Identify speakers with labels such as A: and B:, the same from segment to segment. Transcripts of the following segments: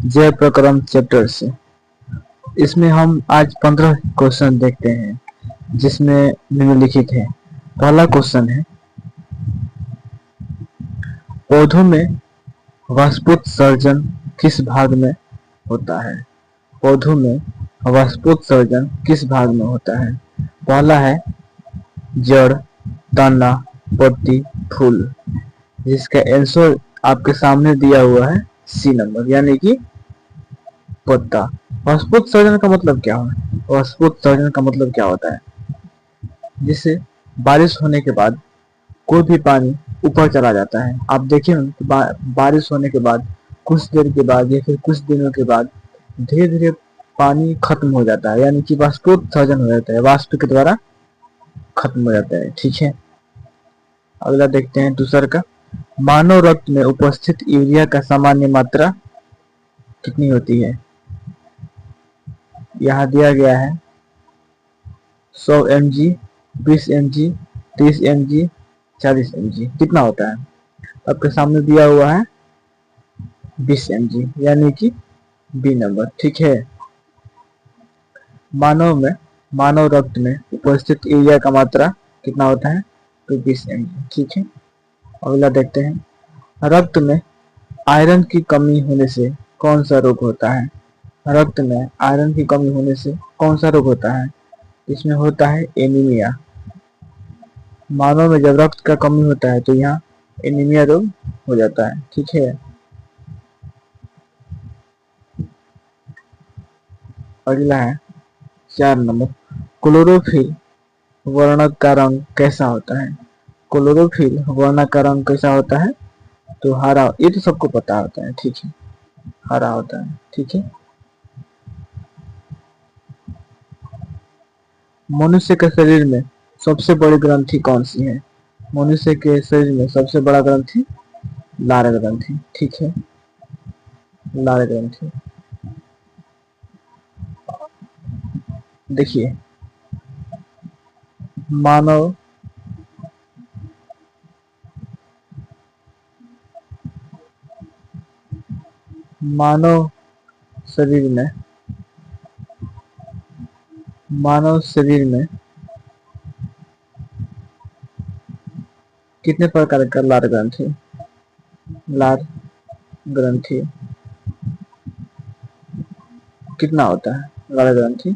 A: जय प्रकरण चैप्टर से। इसमें हम आज 15 क्वेश्चन देखते हैं जिसमें निम्नलिखित है। पहला क्वेश्चन है, पौधों में वाष्पोत्सर्जन किस भाग में होता है? पौधों में वाष्पोत्सर्जन किस भाग में होता है? पहला है जड़, तना, पत्ती, फूल। जिसका आंसर आपके सामने दिया हुआ है सी नंबर, यानी कि पत्ता। वाष्पोत्सर्जन का मतलब क्या है? वाष्पोत्सर्जन का मतलब क्या होता है? जिससे बारिश होने के बाद कोई भी पानी ऊपर चला जाता है। आप देखिए कि बारिश होने के बाद कुछ देर के बाद या फिर कुछ दिनों के बाद धीरे धीरे पानी खत्म हो जाता है, यानी कि वाष्पोत्सर्जन हो जाता है, वाष्प के द्वारा खत्म हो जाता है। ठीक है, अगला देखते हैं दूसरा का। मानव रक्त में उपस्थित यूरिया का सामान्य मात्रा कितनी होती है? यहाँ दिया गया है 100 mg, 20 mg, 30 mg, 40 mg। कितना होता है? आपके सामने दिया हुआ है 20 mg, यानी कि बी नंबर। ठीक है, मानव रक्त में उपस्थित यूरिया का मात्रा कितना होता है? तो 20 mg। ठीक है, अगला देखते हैं। रक्त में आयरन की कमी होने से कौन सा रोग होता है? रक्त में आयरन की कमी होने से कौन सा रोग होता है? इसमें होता है एनीमिया। मानव में जब रक्त का कमी होता है तो यहाँ एनीमिया रोग हो जाता है। ठीक है, अगला है 4 नंबर। क्लोरोफिल वर्णक का रंग कैसा होता है? क्लोरोफिल वर्णक का रंग कैसा होता है? तो हरा। ये तो सबको पता होता है। ठीक है, हरा होता है। ठीक है, मनुष्य के शरीर में सबसे बड़ी ग्रंथि कौन सी है? मनुष्य के शरीर में सबसे बड़ा ग्रंथि लार ग्रंथि। ठीक है, लार ग्रंथि। देखिए, मानव मानव शरीर में मानव शरीर में कितने प्रकार का लार ग्रंथि कितना होता है? लार ग्रंथि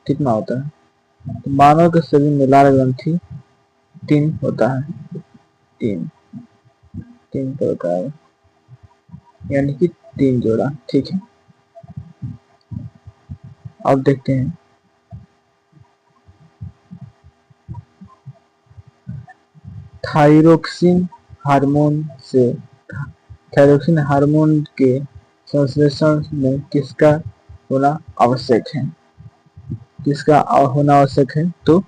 A: कितना होता है? तो मानव के शरीर में लार ग्रंथि 3 होता है। 3 प्रकार, यानी कि 3 जोड़ा। ठीक है, अब देखते हैं। थायरोक्सिन हार्मोन के संश्लेषण में किसका होना आवश्यक है? किसका होना आवश्यक है? तो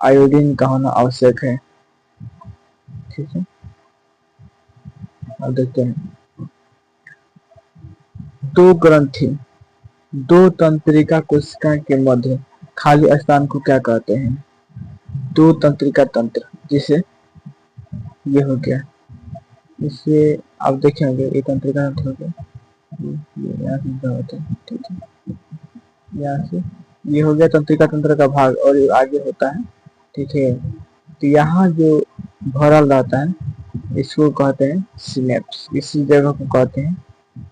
A: आयोडीन का होना आवश्यक है। ठीक है, अब देखते हैं। दो तंत्रिका कोशिका के मध्य खाली स्थान को क्या कहते हैं? दो तंत्रिका तंत्र, जिसे ये हो गया, इससे आप देखेंगे ये तंत्रिका तंत्र हो गया, ये यहाँ से होता है। ठीक है, यहाँ से ये हो गया तंत्रिका तंत्र का भाग, और ये आगे होता है। ठीक है, तो यहाँ जो भरल रहता है इसको कहते हैं सिनेप्स। इसी जगह को कहते हैं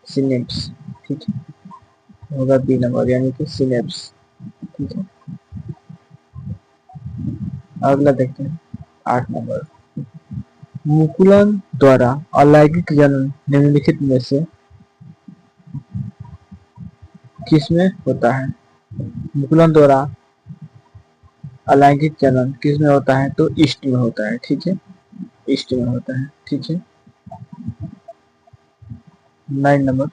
A: सिनेप्स। ठीक है, होगा बी नंबर, यानी कि सिनेप्स। ठीक है, अगला देखते हैं 8 नंबर। मुकुलन द्वारा अलैंगिक जनन निम्नलिखित में से किसमें होता है? मुकुलन द्वारा अलैंगिक जनन किसमें होता है? तो ईस्ट में होता है। ठीक है, ईस्ट में होता है। ठीक है, 9 नंबर।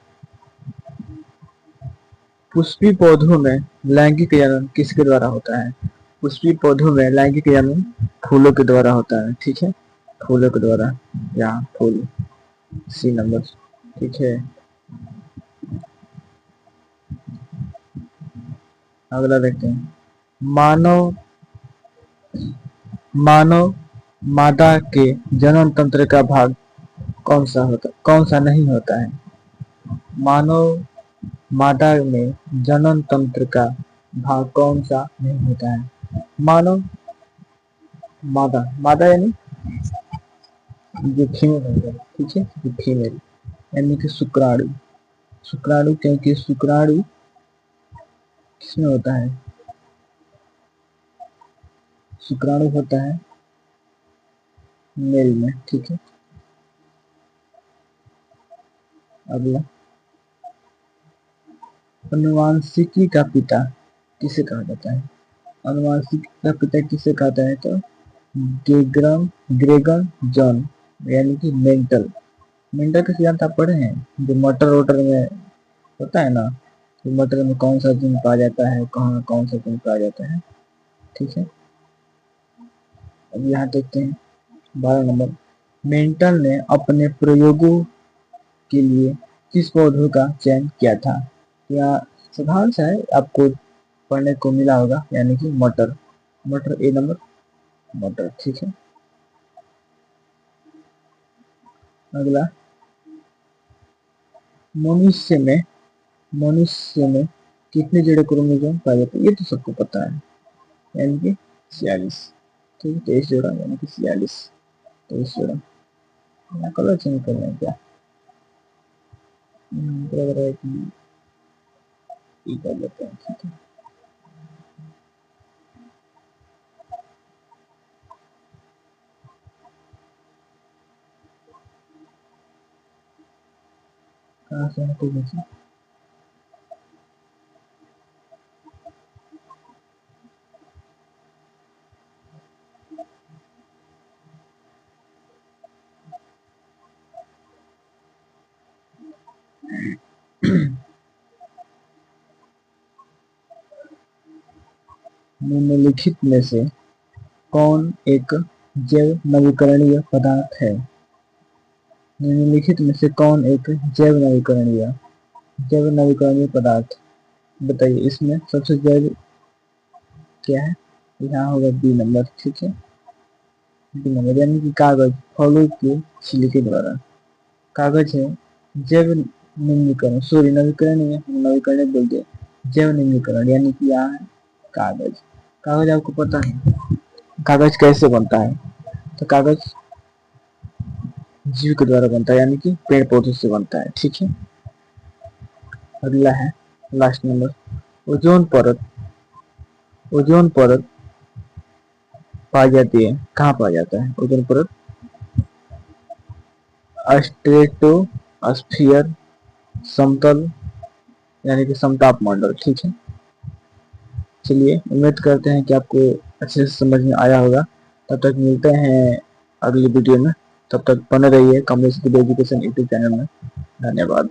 A: पुष्पी पौधों में लैंगिक जनन किसके द्वारा होता है? पुष्पी पौधों में लैंगिक जनन फूलों के द्वारा होता है। ठीक है, फूलों के द्वारा, यहाँ फूल, सी नंबर। ठीक है, अगला देखते हैं। मानव मानव मादा के जनन तंत्र का भाग कौन सा नहीं होता है? मानव मादा में जनन तंत्र का भाग कौन सा नहीं होता है? मानव मादा, मादा यानी जो फीमेल होता है, ठीक है, जो फीमेल यानी कि शुक्राणु। शुक्राणु क्योंकि शुक्राणु किसमें होता है? शुक्राणु होता है मेल में, ठीक है। अगला, अनुवांशिकी का पिता किसे कहा जाता है? अनुवांशिकी का पिता किसे कहता है? तो ग्रेगन जॉन यानी कि मेंटल। मेंटल का सिद्धांत आप पढ़े हैं, जो मटर वटर में होता है ना, तो मटर में कौन सा जीन पाया जाता है, कहाँ कौन सा जीन पाया जाता है, ठीक है। अब यहाँ देखते हैं 12 नंबर, मेंटल ने अपने प्रयोगों के लिए किस पौधों का चयन किया था? या साधारण सा है, आपको पढ़ने को मिला होगा, यानी कि मटर। मटर ए नंबर, मटर, ठीक है। अगला, मनुष्य में कितने जोड़े क्रोमोसोम पाए जाते हैं? ये तो सबको पता है, यानी कि 46, ठीक है, 23 जोड़ा यानी कि 46, 23 जोड़ा। कलर चेंज कर रहे हैं क्या? लग रहा है कि कर लेते हैं, ठीक है। कहाँ से हमको बची? निम्नलिखित में से कौन एक जैव नवीकरणीय पदार्थ है? निम्नलिखित में से कौन एक जैव नवीकरणीय पदार्थ, बताइए। इसमें सबसे जैव क्या है? यहाँ होगा बी नंबर, ठीक है, बी नंबर यानी कि कागज, फलों के छिलके द्वारा। कागज है जैव निम्नीकरण, सॉरी नवीकरण नहीं है, नवीकरण बोलते हैं, जैव निम्नीकरण यानी कि यहाँ है कागज। कागज आपको पता है कागज कैसे बनता है? तो कागज जीव के द्वारा बनता है, यानी कि पेड़ पौधों से बनता है, ठीक है। अगला है लास्ट नंबर, ओजोन परत। ओजोन परत पाई जाती है, कहाँ पाया जाता है ओजोन परत? स्ट्रेटोस्फियर, समतल यानी कि समताप मंडल, ठीक है। चलिए, उम्मीद करते हैं कि आपको अच्छे से समझ में आया होगा। तब तक मिलते हैं अगली वीडियो में, तब तक बने रहिए कमलेश एजुकेशन यूट्यूब चैनल में। धन्यवाद।